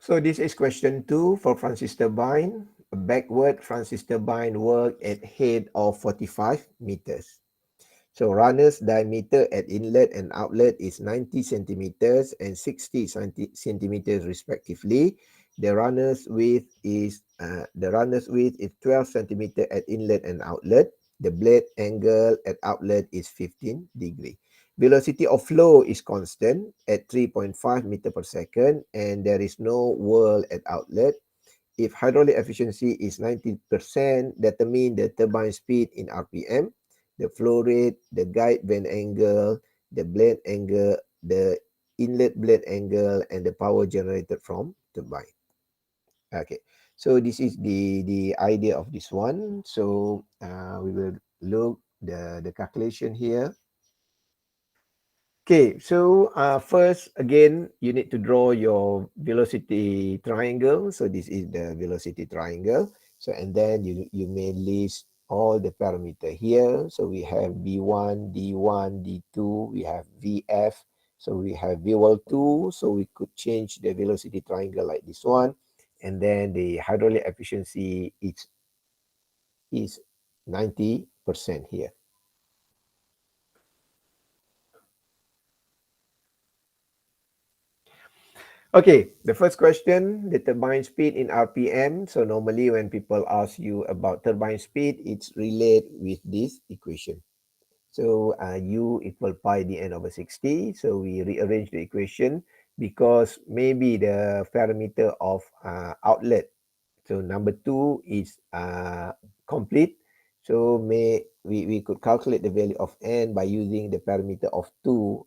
So this is question 2 for Francis turbine. A backward Francis turbine work at head of 45 meters. So runner's diameter at inlet and outlet is 90 centimeters and 60 centimeters respectively. The runner's width is 12 centimeter at inlet and outlet. The blade angle at outlet is 15 degree. Velocity of flow is constant at 3.5 meter per second, and there is no whirl at outlet. If hydraulic efficiency is 90%, determine the turbine speed in RPM, the flow rate, the guide vane angle, the blade angle, the inlet blade angle, and the power generated from turbine. Okay, so this is the idea of this one. So we will look the calculation here. Okay, so first, again, you need to draw your velocity triangle. So this is the velocity triangle. So, and then you may list all the parameter here. So we have V1, D1, D2, we have VF. So we have V2. So we could change the velocity triangle like this one. And then the hydraulic efficiency is 90% here. Okay, the first question, the turbine speed in RPM. So normally when people ask you about turbine speed, it's related with this equation. So U equal pi dn over 60. So we rearrange the equation because maybe the parameter of outlet. So number 2 is complete. So we could calculate the value of n by using the parameter of 2,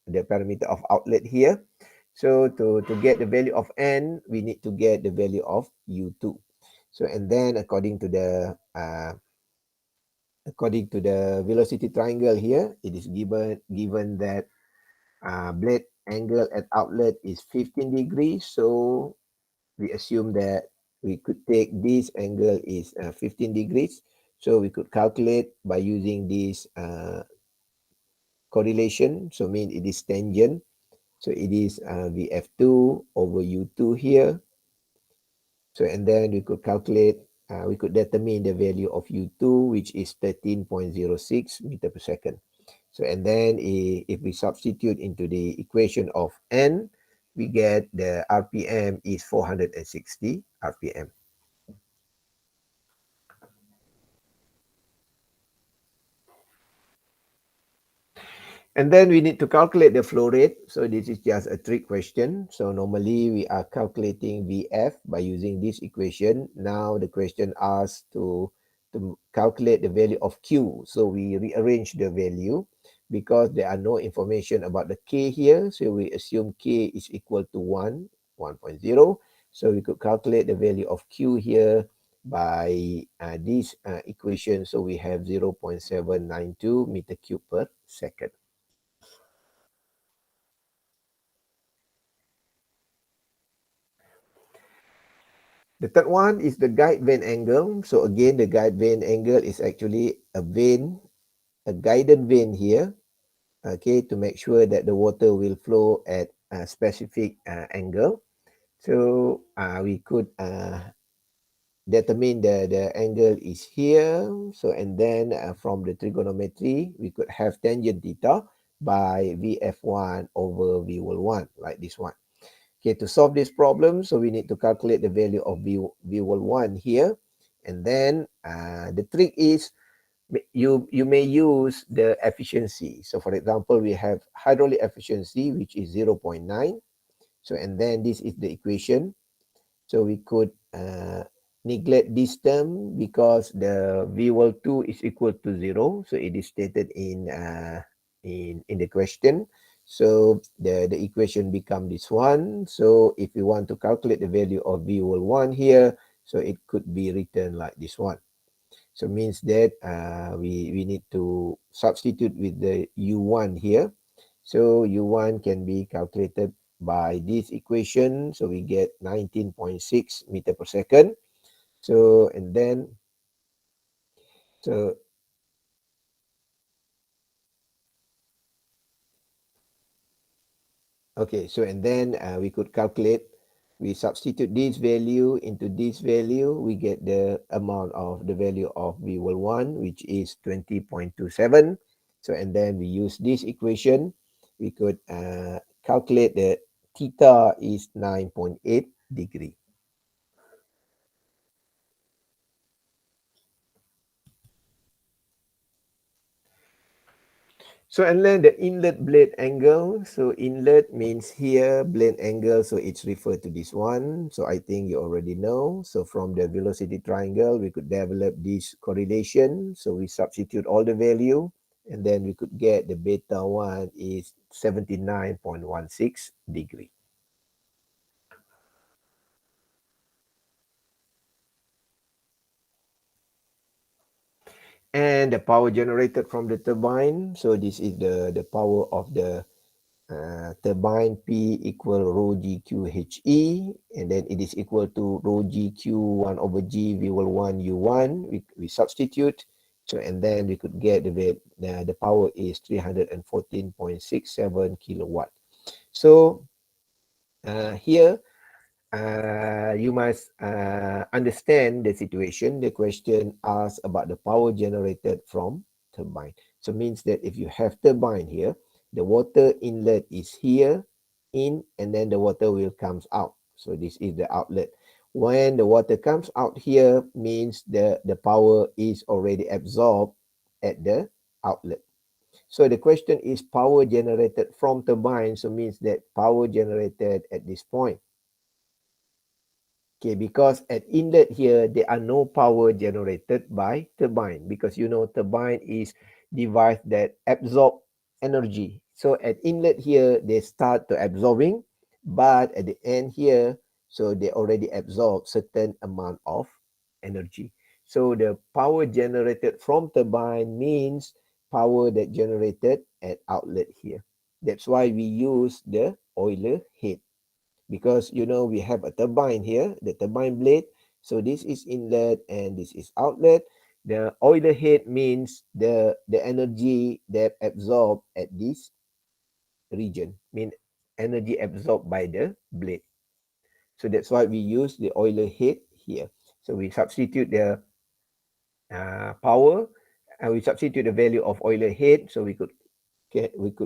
the parameter of outlet here. So to get the value of n, we need to get the value of U2. So and then according to the velocity triangle here, it is given that blade angle at outlet is 15 degrees. So we assume that we could take this angle is 15 degrees. So we could calculate by using this correlation. So mean it is tangent. So it is VF2 over U2 here. So and then we could calculate, we could determine the value of U2, which is 13.06 meter per second. So and then if we substitute into the equation of N, we get the RPM is 460 RPM. And then we need to calculate the flow rate. So this is just a trick question. So normally we are calculating VF by using this equation. Now the question asks to calculate the value of Q. So we rearrange the value because there are no information about the K here. So we assume K is equal to 1.0. So we could calculate the value of Q here by this equation. So we have 0.792 meter cube per second. The third one is the guide vane angle. So again, the guide vane angle is actually a vane, a guided vane here, okay, to make sure that the water will flow at a specific angle. So we could determine the angle is here. So and then from the trigonometry, we could have tangent theta by VF1 over V1 like this one. Okay, to solve this problem, so we need to calculate the value of V1 here. And then the trick is you may use the efficiency. So for example, we have hydraulic efficiency, which is 0.9. So and then this is the equation. So we could neglect this term because the V2 is equal to 0. So it is stated in the question. So the equation become this one. So if we want to calculate the value of V1 here, so it could be written like this one. So means that we need to substitute with the U1 here. So U1 can be calculated by this equation. So we get 19.6 meter per second. So and then so okay, so and then we could calculate We substitute this value into this value, we get the amount of the value of V1, which is 20.27. So, and then we use this equation, we could calculate the theta is 9.8 degree. So, and then the inlet blade angle. So inlet means here blade angle. So it's referred to this one. So I think you already know. So from the velocity triangle, we could develop this correlation. So we substitute all the value and then we could get the beta 1 is 79.16 degree. And the power generated from the turbine. So this is the power of the turbine P equal rho GQHE, and then it is equal to rho GQ1 over G V1 U1. We substitute, so and then we could get the power is 314.67 kilowatt. So here you must understand the situation. The question asks about the power generated from turbine. So means that if you have turbine here, the water inlet is here in, and then the water will comes out. So this is the outlet. When the water comes out here means the power is already absorbed at the outlet. So the question is power generated from turbine. So means that power generated at this point. Okay, because at inlet here, there are no power generated by turbine because you know turbine is device that absorb energy. So at inlet here, they start to absorbing, but at the end here, so they already absorb certain amount of energy. So the power generated from turbine means power that generated at outlet here. That's why we use the Euler head, because you know we have a turbine here, the turbine blade. So this is inlet and this is outlet. The Euler head means the energy that absorbed at this region, mean energy absorbed by the blade. So that's why we use the Euler head here. So we substitute the power and we substitute the value of Euler head, so we could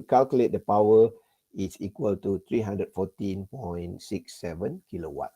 calculate the power is equal to 314.67 kilowatt.